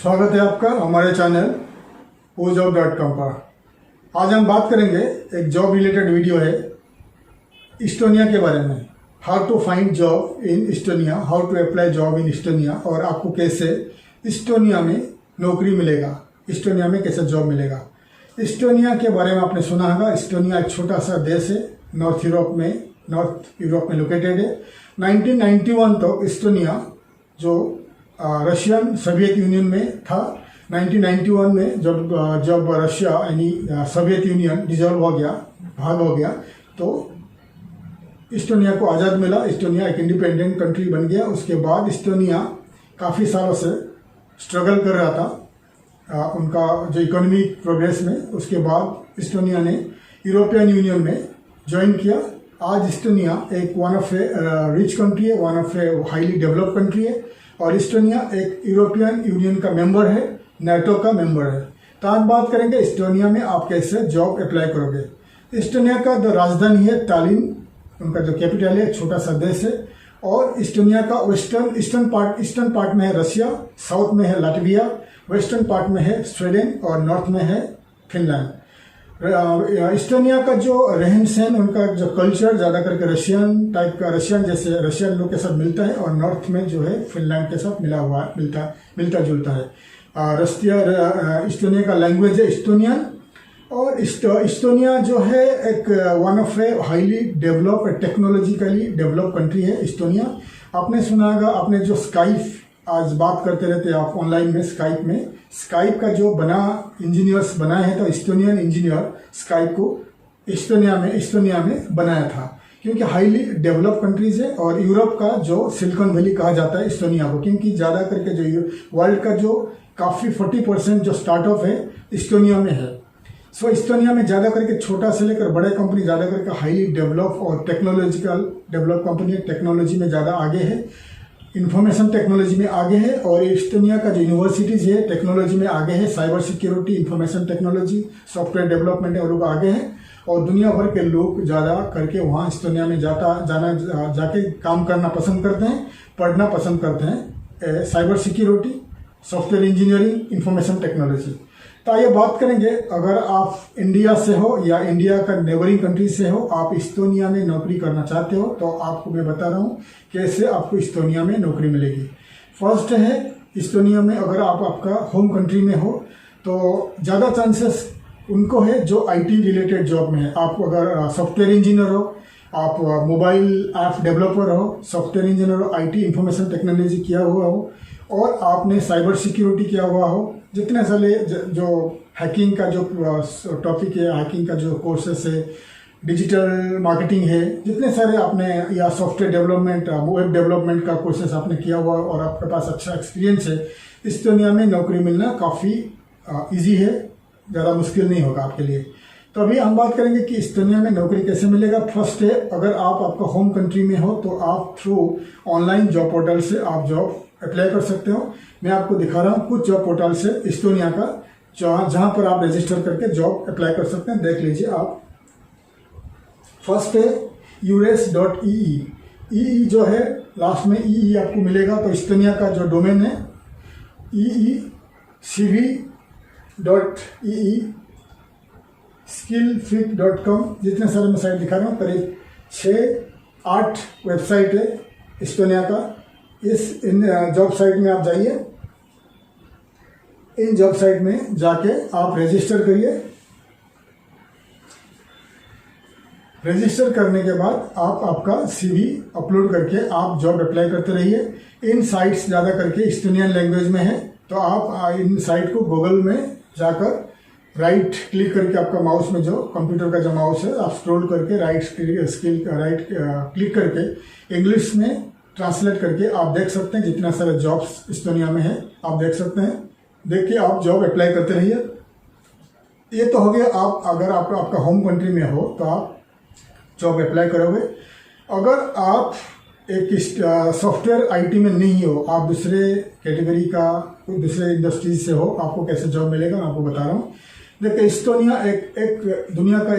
स्वागत है आपका हमारे चैनल ojob.com पर। आज हम बात करेंगे, एक जॉब रिलेटेड वीडियो है इस्टोनिया के बारे में। How to find job in Estonia, how to apply job in Estonia, और आपको कैसे इस्टोनिया में नौकरी मिलेगा, इस्टोनिया में कैसे जॉब मिलेगा। इस्टोनिया के बारे में आपने सुना होगा। इस्टोनिया एक छोटा सा देश है, नॉर्थ यूरोप में लोकेटेड है। 1991 तक इस्टोनिया जो रशियन सोवियत यूनियन में था। 1991 में जब रशिया यानी सोवियत यूनियन डिजॉल्व हो गया, भाग हो गया, तो इस्टोनिया को आज़ाद मिला। इस्टोनिया एक इंडिपेंडेंट कंट्री बन गया। उसके बाद इस्टोनिया काफ़ी सालों से स्ट्रगल कर रहा था उनका जो इकोनॉमिक प्रोग्रेस में। उसके बाद इस्टोनिया ने यूरोपियन यूनियन में ज्वाइन किया। आज इस्टोनिया एक one of a rich country है, one of a highly developed country है, और इस्टोनिया एक यूरोपियन यूनियन का मेंबर है, नेटो का मेंबर है। तो आज बात करेंगे इस्टोनिया में आप कैसे जॉब अप्लाई करोगे। इस्टोनिया का जो राजधानी है टालिन, उनका जो कैपिटल है, छोटा सा देश है। और इस्टोनिया का ईस्टर्न पार्ट में है रशिया, साउथ में है लाटविया, वेस्टर्न पार्ट में है स्वीडन, और नॉर्थ में है फिनलैंड। इस्टोनिया का जो रहन सहन, उनका जो कल्चर ज़्यादा करके रशियन टाइप का, रशियन जैसे रशियन लोग के साथ मिलता है, और नॉर्थ में जो है फिनलैंड के साथ मिलता जुलता है। इस्टोनिया का लैंग्वेज है इस्टोनियन। और इस्टोनिया जो है एक one of a highly developed, technologically developed country है इस्टोनिया। आपने सुना होगा, आपने जो स्काइप आज बात करते रहते हैं आप ऑनलाइन में, स्काइप का जो इंजीनियर्स बनाए हैं, तो इस्टोनियन इंजीनियर स्काइप को इस्टोनिया में बनाया था, क्योंकि हाईली डेवलप्ड कंट्रीज है। और यूरोप का जो सिलिकॉन वैली कहा जाता है इस्टोनिया को, क्योंकि ज़्यादा करके जो वर्ल्ड का जो काफ़ी 40% जो स्टार्टअप है इस्टोनिया में है। सो इस्टोनिया में ज़्यादा करके छोटा से लेकर बड़े कंपनी, ज़्यादा करके हाईली डेवलप और टेक्नोलॉजिकल डेवलप कंपनी, टेक्नोलॉजी में ज़्यादा आगे है, इंफॉर्मेशन टेक्नोलॉजी में आगे है। और इस्टोनिया का जो यूनिवर्सिटीज़ है टेक्नोलॉजी में आगे है, cyber security, information technology, software development है, और लोग आगे हैं। और दुनिया भर के लोग ज़्यादा करके वहाँ इस्टोनिया में जाके काम करना पसंद करते हैं, पढ़ना पसंद करते हैं, cyber security, software engineering, information technology. तो ये बात करेंगे, अगर आप इंडिया से हो या इंडिया का नेबरिंग कंट्री से हो, आप इस्टोनिया में नौकरी करना चाहते हो, तो आपको मैं बता रहा हूँ कैसे आपको इस्टोनिया में नौकरी मिलेगी। फर्स्ट है, इस्टोनिया में अगर आप आपका होम कंट्री में हो तो ज़्यादा चांसेस उनको है जो आईटी रिलेटेड जॉब में है। आप अगर सॉफ्टवेयर इंजीनियर हो, आप मोबाइल ऐप डेवलपर हो, सॉफ्टवेयर इंजीनियर हो, आईटी इंफॉर्मेशन टेक्नोलॉजी किया हुआ हो, और आपने साइबर सिक्योरिटी किया हुआ हो, जितने सारे जो हैकिंग का जो टॉपिक है, हैकिंग का जो कोर्सेस है, डिजिटल मार्केटिंग है, जितने सारे आपने, या सॉफ्टवेयर डेवलपमेंट, वेब डेवलपमेंट का कोर्सेस आपने किया हुआ और आपके पास अच्छा एक्सपीरियंस है, इस्टोनिया में नौकरी मिलना काफ़ी ईजी है, ज़्यादा मुश्किल नहीं होगा आपके लिए। तो अभी हम बात करेंगे कि इस्टोनिया में नौकरी कैसे मिलेगा। फर्स्ट है, अगर आप आपका होम कंट्री में हो तो आप थ्रू ऑनलाइन जॉब पोर्टल से आप जॉब अप्लाई कर सकते हो। मैं आपको दिखा रहा हूँ कुछ जॉब पोर्टल से इस्टोनिया का, जहाँ पर आप रजिस्टर करके जॉब अप्लाई कर सकते हैं। देख लीजिए आप। फर्स्ट है eures.ee जो है, लास्ट में ई आपको मिलेगा। तो इस्टोनिया का जो डोमेन है eecv.ee, skillfit.com, जितने सारे मैं साइट दिखा रहा हूँ, करीब 6-8 वेबसाइट है इस्टोनिया का। इन जॉब साइट में आप जाइए, इन जॉब साइट में जाके आप रजिस्टर करिए। रजिस्टर करने के बाद आप आपका सीवी अपलोड करके आप जॉब अप्लाई करते रहिए। इन साइट्स ज़्यादा करके इस्टोनियन लैंग्वेज में है, तो आप इन साइट को गूगल में जाकर राइट क्लिक करके, आपका माउस में जो कंप्यूटर का जो माउस है, आप स्क्रॉल करके राइट क्लिक करके इंग्लिश में ट्रांसलेट करके आप देख सकते हैं जितना सारे जॉब्स इस्टोनिया में है, आप देख सकते हैं। देख के आप जॉब अप्लाई करते रहिए। ये तो हो गया, आप अगर आप आपका होम कंट्री में हो तो आप जॉब अप्लाई करोगे। अगर आप एक सॉफ्टवेयर आईटी में नहीं हो, आप दूसरे कैटेगरी का, दूसरे इंडस्ट्रीज से हो, आपको कैसे जॉब मिलेगा मैं आपको बता रहा हूँ। देखिए, इस्टोनिया एक दुनिया का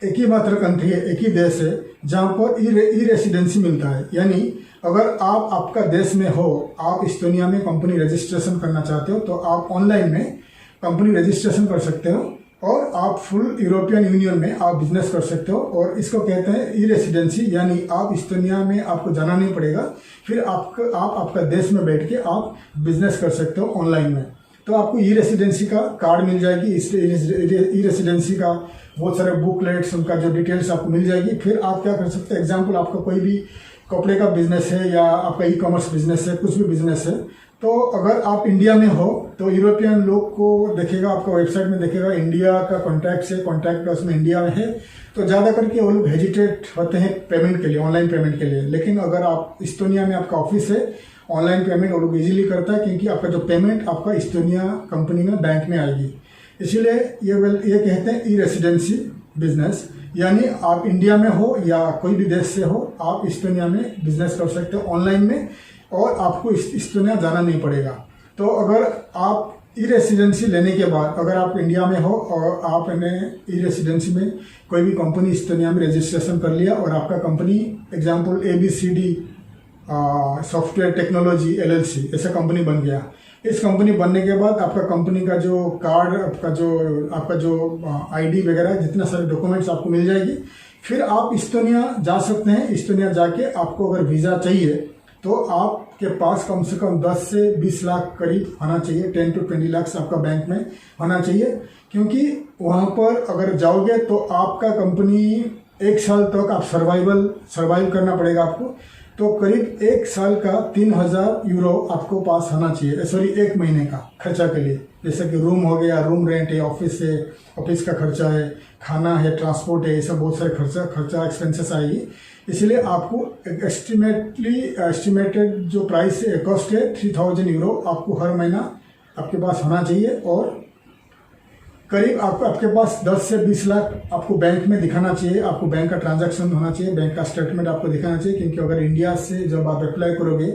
एक ही मात्र कंट्री है, एक ही देश है जहाँ पर ई रेसिडेंसी मिलता है। यानी अगर आप आपका देश में हो, आप इस्तोनिया में कंपनी रजिस्ट्रेशन करना चाहते हो, तो आप ऑनलाइन में कंपनी रजिस्ट्रेशन कर सकते हो और आप फुल यूरोपियन यूनियन में आप बिजनेस कर सकते हो। और इसको कहते हैं ई रेसिडेंसी, यानी आप इस्तोनिया में आपको जाना नहीं पड़ेगा, फिर आप आपका देश में बैठ के आप बिजनेस कर सकते हो ऑनलाइन में। तो आपको ई रेसिडेंसी का कार्ड मिल जाएगी, ई रेसिडेंसी का बहुत सारे बुकलेट्स, उनका जो डिटेल्स आपको मिल जाएगी। फिर आप क्या कर सकते हैं, एग्जाम्पल आपका कोई भी कपड़े का बिजनेस है या आपका ई कॉमर्स बिजनेस है, कुछ भी बिजनेस है, तो अगर आप इंडिया में हो तो यूरोपियन लोग को देखेगा, आपका वेबसाइट में देखेगा इंडिया का कॉन्टैक्ट है, कॉन्टैक्ट का उसमें इंडिया में है, तो ज़्यादा करके वो लोग हेजिटेट होते हैं पेमेंट के लिए, ऑनलाइन पेमेंट के लिए। लेकिन अगर आप इस्तोनिया में आपका ऑफिस है, ऑनलाइन पेमेंट वो लोग इजीली करता है, क्योंकि आपका जो पेमेंट आपका इस्तोनिया कंपनी में बैंक में आएगी। इसीलिए ये कहते हैं ई रेसिडेंसी बिजनेस, यानी आप इंडिया में हो या कोई भी देश से हो, आप इस्तोनिया में बिजनेस कर सकते हो ऑनलाइन में, और आपको इस्तोनिया जाना नहीं पड़ेगा। तो अगर आप ई रेसिडेंसी लेने के बाद, अगर आप इंडिया में हो और आपने ई रेसिडेंसी में कोई भी कंपनी इस्तोनिया में रजिस्ट्रेशन कर लिया और आपका company example ABCD software technology LLC ऐसा कंपनी बन गया, इस कंपनी बनने के बाद आपका कंपनी का जो कार्ड, आपका जो ID वगैरह जितना सारे डॉक्यूमेंट्स आपको मिल जाएगी। फिर आप इस्तोनिया जा सकते हैं। इस्तोनिया जाके आपको अगर वीज़ा चाहिए तो आपके पास कम से कम 10 से 20 लाख करीब होना चाहिए, 10 to 20 लाख आपका बैंक में होना चाहिए, क्योंकि वहाँ पर अगर जाओगे तो आपका कंपनी 1 साल तक आप सर्वाइव करना पड़ेगा आपको। तो करीब 1 साल का 3000 यूरो आपको पास होना चाहिए, सॉरी 1 महीने का खर्चा के लिए, जैसे कि रूम हो गया, रूम रेंट है, ऑफिस का खर्चा है, खाना है, ट्रांसपोर्ट है, ये सब बहुत सारे खर्चा एक्सपेंसेस आएगी। इसलिए आपको एस्टिमेटेड जो प्राइस है, कॉस्ट है 3000 यूरो आपको हर महीना आपके पास होना चाहिए। और करीब आपके पास 10 से 20 लाख आपको बैंक में दिखाना चाहिए, आपको बैंक का ट्रांजैक्शन होना चाहिए, बैंक का स्टेटमेंट आपको दिखाना चाहिए, क्योंकि अगर इंडिया से जब आप अप्लाई करोगे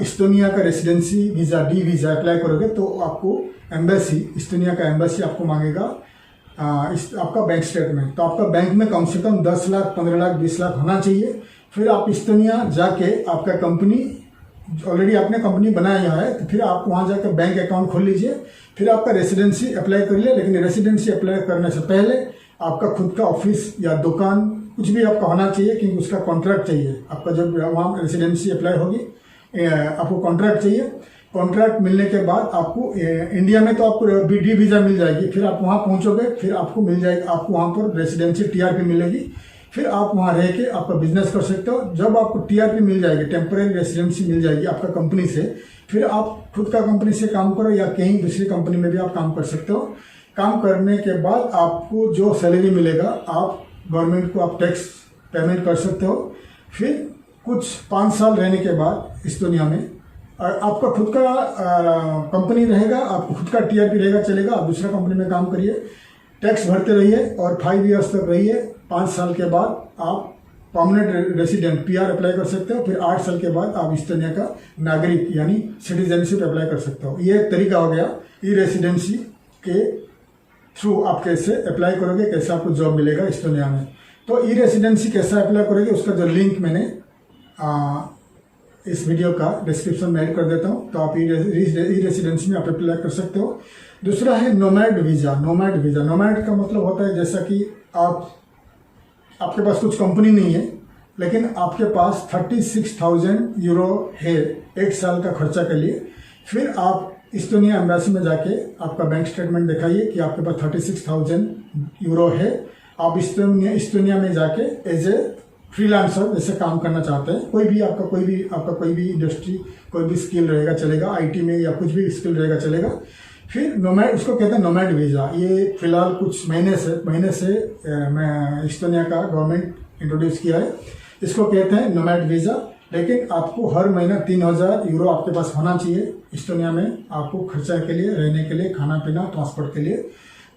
इस्तोनिया का residency visa, D visa apply करोगे, तो आपको इस्तोनिया का एम्बेसी आपको मांगेगा आपका बैंक स्टेटमेंट। तो आपका बैंक में कम से कम 10 लाख, 15 लाख, 20 लाख होना चाहिए। फिर आप इस्तोनिया जाके आपका कंपनी, ऑलरेडी आपने कंपनी बनाया है, तो फिर आप वहाँ जाकर बैंक अकाउंट खोल लीजिए, फिर आपका रेसिडेंसी अप्लाई कर लिया। लेकिन रेसिडेंसी अप्लाई करने से पहले आपका खुद का ऑफिस या दुकान कुछ भी आपका होना चाहिए, क्योंकि उसका कॉन्ट्रैक्ट चाहिए। आपका जब वहाँ रेसिडेंसी अप्लाई होगी आपको कॉन्ट्रैक्ट चाहिए। कॉन्ट्रैक्ट मिलने के बाद आपको इंडिया में तो आपको D वीज़ा मिल जाएगी, फिर आप वहाँ पहुँचोगे, फिर आपको मिल जाएगी, आपको वहाँ पर रेसिडेंसी TRP मिलेगी, फिर आप वहाँ रह के आपका बिजनेस कर सकते हो। जब आपको TRP मिल जाएगी, टेम्परेरी रेसिडेंसी मिल जाएगी आपका कंपनी से, फिर आप खुद का कंपनी से काम करो या कहीं दूसरी कंपनी में भी आप काम कर सकते हो। काम करने के बाद आपको जो सैलरी मिलेगा, आप गवर्नमेंट को आप टैक्स पेमेंट कर सकते हो। फिर कुछ 5 साल रहने के बाद इस्तोनिया में आपका खुद का कंपनी रहेगा, आपको खुद का TRP रहेगा, चलेगा। आप दूसरा कंपनी में काम करिए, टैक्स भरते रहिए और 5 ईयर्स तक रहिए। 5 साल के बाद आप परमानेंट रेसिडेंट PR अप्लाई कर सकते हो। फिर 8 साल के बाद आप इस्तोनिया का नागरिक यानी सिटीजनशिप अप्लाई कर सकते हो। ये एक तरीका हो गया ई रेसिडेंसी के थ्रू आप कैसे अप्लाई करोगे, कैसे आपको जॉब मिलेगा इस्तोनिया में। तो ई रेसिडेंसी कैसे अप्लाई करोगे उसका जो लिंक मैंने इस वीडियो का डिस्क्रिप्शन में ऐड कर देता हूँ, तो आप ई रेसिडेंसी में आप अप्लाई कर सकते हो। दूसरा है नोमैड वीज़ा। नोमैड का मतलब होता है जैसा कि आपके पास कुछ कंपनी नहीं है, लेकिन आपके पास 36,000 यूरो है 1 साल का खर्चा के लिए। फिर आप इस्तोनिया एम्बेसी में जाके आपका बैंक स्टेटमेंट दिखाइए कि आपके पास 36,000 यूरो है। आप इस्तोनिया में जाके एज ए फ्रीलांसर जैसे काम करना चाहते हैं, कोई भी इंडस्ट्री, कोई भी स्किल रहेगा चलेगा, IT में या कुछ भी स्किल रहेगा चलेगा। फिर नोमैड, इसको कहते हैं नोमैड वीज़ा। ये फिलहाल कुछ महीने से मैं इस्तोनिया का गवर्नमेंट इंट्रोड्यूस किया है, इसको कहते हैं नोमैड वीज़ा। लेकिन आपको हर महीना 3000 यूरो आपके पास होना चाहिए इस्तोनिया में, आपको खर्चा के लिए, रहने के लिए, खाना पीना, ट्रांसपोर्ट के लिए।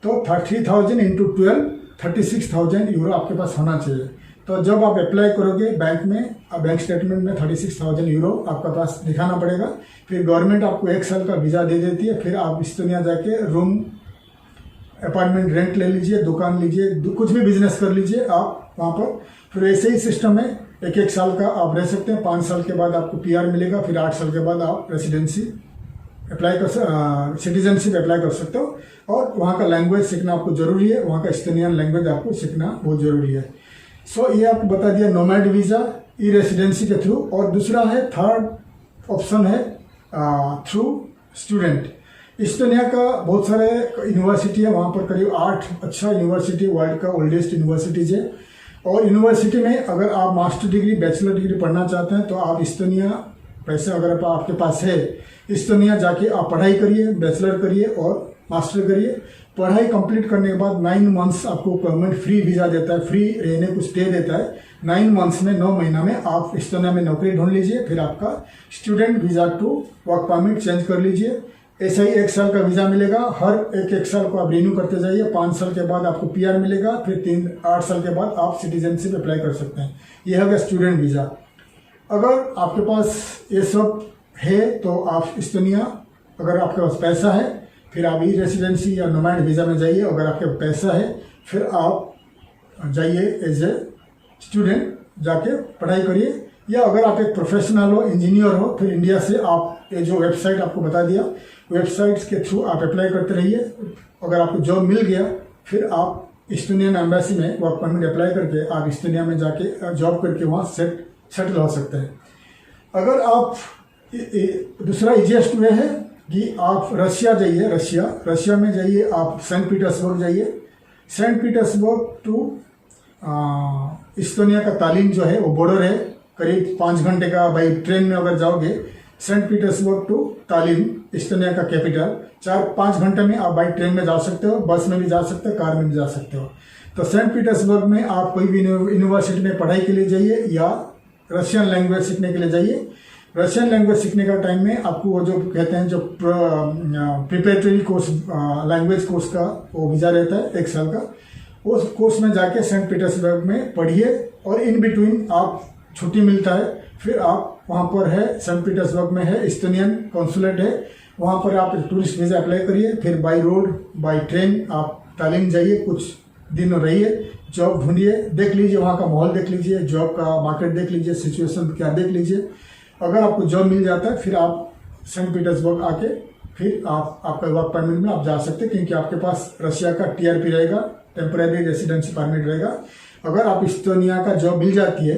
तो 30,000 × 12 36,000 यूरो आपके पास होना चाहिए। तो जब आप अप्लाई करोगे बैंक में, बैंक स्टेटमेंट में 36,000 यूरो आपका पास दिखाना पड़ेगा। फिर गवर्नमेंट आपको 1 साल का वीज़ा दे देती है। फिर आप इस्तोनिया जाके रूम, अपार्टमेंट रेंट ले लीजिए, दुकान लीजिए, कुछ भी बिजनेस कर लीजिए आप वहाँ पर। फिर ऐसे ही सिस्टम है एक साल का आप रह सकते हैं, 5 साल के बाद आपको PR मिलेगा, फिर 8 साल के बाद आप सिटीजनशिप अप्लाई कर सकते हो। और वहाँ का लैंग्वेज सीखना आपको ज़रूरी है, वहाँ का एस्टोनियन लैंग्वेज आपको सीखना बहुत ज़रूरी है। सो ये आपको बता दिया नोमैड वीज़ा ई रेसिडेंसी के थ्रू। और दूसरा है, थर्ड ऑप्शन है थ्रू स्टूडेंट। एस्टोनिया का बहुत सारे यूनिवर्सिटी है, वहाँ पर करीब 8 अच्छा यूनिवर्सिटी, वर्ल्ड का ओल्डेस्ट यूनिवर्सिटीज है। और यूनिवर्सिटी में अगर आप मास्टर डिग्री, बैचलर डिग्री पढ़ना चाहते हैं तो आप एस्टोनिया, पैसे अगर आपके पास है, एस्टोनिया जाके आप पढ़ाई करिए, बैचलर करिए और मास्टर करिए। पढ़ाई कंप्लीट करने के बाद 9 मंथ्स आपको गवर्नमेंट फ्री वीज़ा देता है, फ्री रहने को स्टे देता है। 9 मंथ्स में, 9 महीना में आप एस्टोनिया में नौकरी ढूंढ लीजिए, फिर आपका student visa to work permit change कर लीजिए। ऐसा ही 1 साल का वीज़ा मिलेगा, हर एक साल को आप रिन्यू करते जाइए। 5 साल के बाद आपको PR मिलेगा, फिर 8 साल के बाद आप सिटीजनशिप अप्लाई कर सकते हैं। यह है स्टूडेंट वीज़ा। अगर आपके पास ये सब है तो आप एस्टोनिया, अगर आपके पास पैसा है फिर आप ई रेसिडेंसी या नोमैड वीज़ा में जाइए। अगर आपके पास पैसा है फिर आप जाइए एज ए स्टूडेंट, जाके पढ़ाई करिए। या अगर आप एक प्रोफेशनल हो, इंजीनियर हो, फिर इंडिया से आप ये जो वेबसाइट आपको बता दिया, वेबसाइट्स के थ्रू आप अप्लाई करते रहिए। अगर आपको जॉब मिल गया फिर आप एस्टोनियन एम्बेसी में वर्क परमिट अप्लाई करके आप एस्टोनिया में जाके जॉब करके वहाँ सेटल हो सकते हैं। अगर आप दूसरा इजिएस्ट वे है कि आप रशिया जाइए। रशिया में जाइए, आप सेंट पीटर्सबर्ग जाइए। सेंट पीटर्सबर्ग टू एस्टोनिया का तालिन जो है वो बॉर्डर है, करीब 5 घंटे का बाई ट्रेन में अगर जाओगे Saint Petersburg to Tallinn, Estonia का कैपिटल, 4-5 घंटे में आप बाई ट्रेन में जा सकते हो, बस में भी जा सकते हो, कार में भी जा सकते हो। तो सेंट पीटर्सबर्ग में आप कोई भी यूनिवर्सिटी में पढ़ाई के लिए जाइए या रशियन लैंग्वेज सीखने के लिए जाइए। रशियन लैंग्वेज सीखने का टाइम में आपको वो जो कहते हैं जो प्रिपरेटरी कोर्स, लैंग्वेज कोर्स का वो वीज़ा रहता है 1 साल का, उस कोर्स में जाके सेंट पीटर्सबर्ग में पढ़िए। और इन बिटवीन आप छुट्टी मिलता है, फिर आप वहाँ पर है, सेंट पीटर्सबर्ग में है एस्टोनियन कॉन्सुलेट है, वहाँ पर आप टूरिस्ट वीज़ा अप्लाई करिए। फिर बाई रोड, बाई ट्रेन आप तालिन जाइए, कुछ दिन रहिए, जॉब ढूंढिए, देख लीजिए वहाँ का माहौल, देख लीजिए जॉब का मार्केट, देख लीजिए सिचुएशन क्या, देख लीजिए। अगर आपको जॉब मिल जाता है फिर आप सेंट पीटर्सबर्ग आके फिर आप आपका वर्क परमिट में आप जा सकते हैं, क्योंकि आपके पास रशिया का TRP रहेगा, टेम्परेरी रेसिडेंसी परमिट रहेगा। अगर आप एस्टोनिया का जॉब मिल जाती है,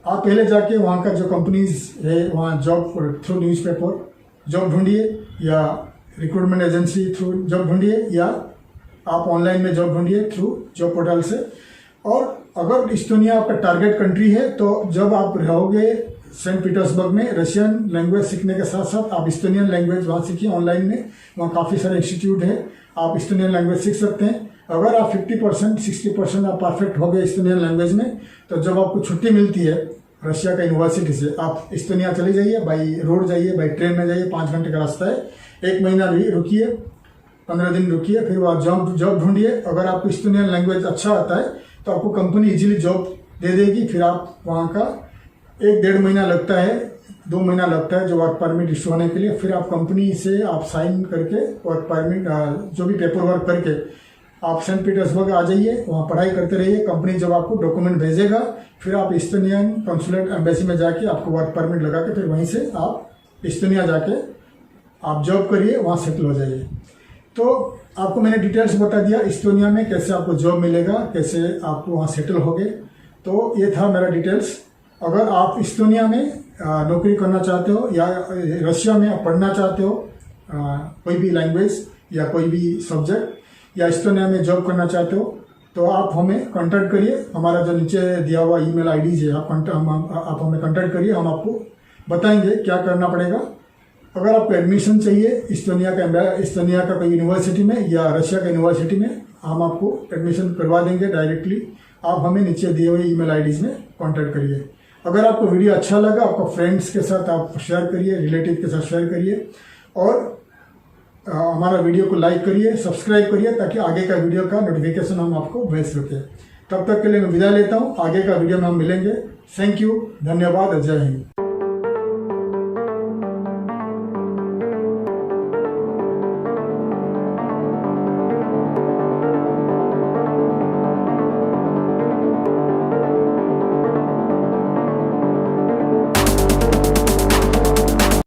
आप पहले जाके वहाँ का जो कंपनीज है वहाँ जॉब थ्रू न्यूज़पेपर जॉब ढूंढिए या रिक्रूटमेंट एजेंसी थ्रू जॉब ढूंढिए या आप ऑनलाइन में जॉब ढूंढिए थ्रू जॉब पोर्टल से। और अगर एस्टोनिया आपका टारगेट कंट्री है तो जब आप रहोगे सेंट पीटर्सबर्ग में, रशियन लैंग्वेज सीखने के साथ साथ आप एस्टोनियन लैंग्वेज वहाँ सीखिए ऑनलाइन में। वहाँ काफ़ी सारे इंस्टीट्यूट है, आप एस्टोनियन लैंग्वेज सीख सकते हैं। अगर आप 50% 60% आप परफेक्ट हो गए एस्टोनियन लैंग्वेज में, तो जब आपको छुट्टी मिलती है रशिया का यूनिवर्सिटी से, आप एस्टोनिया चले जाइए, बाई रोड जाइए, बाई ट्रेन में जाइए, 5 घंटे का रास्ता है, 1 महीना भी रुकिए, 15 दिन रुकिए, फिर वहाँ जॉब ढूंढिए। अगर आपको एस्टोनियन लैंग्वेज अच्छा आता है तो आपको कंपनी इजीली जॉब दे देगी। फिर आप वहाँ का 1-1.5 महीना लगता है, 2 महीना लगता है जो वर्क परमिट इशू होने के लिए। फिर आप कंपनी से आप साइन करके वर्क परमिट जो भी पेपर वर्क करके आप सेंट पीटर्सबर्ग आ जाइए, वहाँ पढ़ाई करते रहिए। कंपनी जब आपको डॉक्यूमेंट भेजेगा फिर आप एस्टोनियन कंसुलेट एम्बेसी में जाके आपको वर्क परमिट लगा के फिर वहीं से आप एस्टोनिया जाके आप जॉब करिए, वहाँ सेटल हो जाइए। तो आपको मैंने डिटेल्स बता दिया एस्टोनिया में कैसे आपको जॉब मिलेगा, कैसे आप वहाँ सेटल होगे। तो ये था मेरा डिटेल्स। अगर आप एस्टोनिया में नौकरी करना चाहते हो या रशिया में आप पढ़ना चाहते हो कोई भी लैंग्वेज या कोई भी सब्जेक्ट, या एस्टोनिया में जॉब करना चाहते हो, तो आप हमें कांटेक्ट करिए। हमारा जो नीचे दिया हुआ ईमेल आईडीज है, आप हमें कांटेक्ट करिए, हम आपको बताएंगे क्या करना पड़ेगा। अगर आपको एडमिशन चाहिए एस्टोनिया का कोई यूनिवर्सिटी में या रशिया का यूनिवर्सिटी में, हम आपको एडमिशन करवा देंगे डायरेक्टली। आप हमें नीचे दिए हुए ईमेल आईडीज में कांटेक्ट करिए। अगर आपको वीडियो अच्छा लगा, आपको फ्रेंड्स के साथ आप शेयर करिए, रिलेटिव के साथ शेयर करिए, और हमारा वीडियो को लाइक करिए, सब्सक्राइब करिए, ताकि आगे का वीडियो का नोटिफिकेशन हम आपको भेज सकें। तब तक के लिए मैं विदा लेता हूँ, आगे का वीडियो में हम मिलेंगे। थैंक यू, धन्यवाद, जय हिंद।